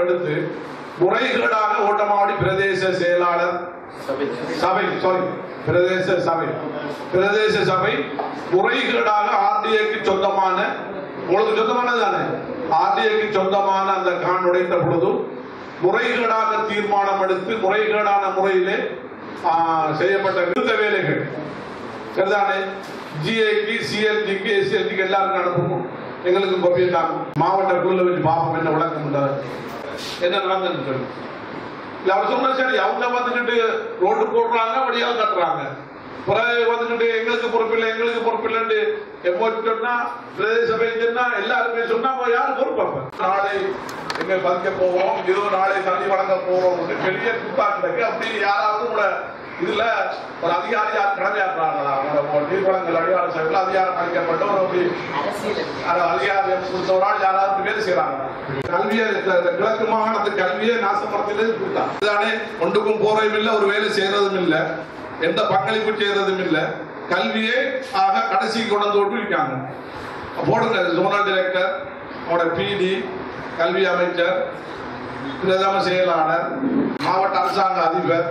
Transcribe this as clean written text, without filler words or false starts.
ஒன்று எடுத்து முறைகேடாக ஓட்டமாவடி பிரதேச செயலாளர் பிரதேச சபை முறைகேடாக ஆர்டிஏக்கு சொந்தமான, உங்களுக்கு சொந்தமானது தானே, ஆர்டிஏக்கு சொந்தமான அந்த கான் உடைந்த பொழுதும் முறைகேடாக தீர்மானம் எடுத்து முறைகேடான முறையிலே செய்யப்பட்ட விருத்த வேலைகள் சரிதானே. ஜிஏக்கு, சிஎல்ஜிக்கு, எஸ்எல்ஜிக்கு எல்லாருக்கும் அனுப்பணும். எங்களுக்கு கொப்பிட்டாங்க. மாவட்ட குழுல வச்சு பாப்போம் என்ன விளக்கம் முடியாது என்ன நடந்ததுன்னு சொல்லி அவர் சொன்ன சரி. அவங்க வந்துக்கிட்டு ரோடு போடுறாங்க, வழியாக கட்டுறாங்க. பிறகு வந்துக்கிட்டு எங்களுக்கு பொறுப்பில்லை சொன்னா பிரதேச சபை சொன்னா எல்லாருமே சொன்னா யாரு பொறுப்பாங்க. நாளை எங்க பதிக்க போவோம், ஏதோ நாளை தண்ணி வழங்க போறோம் பெரிய கூட்டாண்டக்கு அப்படி யாராவது கூட இதுல ஒரு அதிகாரி யார் கடமையாற்றுறாங்களா? நீர்வளங்கள் அடியாளர் சபையில் அதிகாரம் அளிக்கப்பட்ட ஒரு அதிகாரம் கொடுத்த ஒரு ஆள் யாராவது வேலை செய்யறாங்க. கல்வியை கிழக்கு மாகாணத்து கல்வியை நாசப்படுத்தினது இதுதானே. ஒன்றுக்கும் போறதும் இல்லை, ஒரு வேலை செய்யறதும் இல்லை, எந்த பங்களிப்பு செய்யறதும் இல்லை. கல்வியே ஆக கடைசி கொண்டு விட்டு இருக்காங்க. போடுங்க ஜோனல் டைரக்டர், அவனோட பிடி, கல்வி அமைச்சர், பிரதம செயலாளர், மாவட்ட அரசாங்க அதிபர்.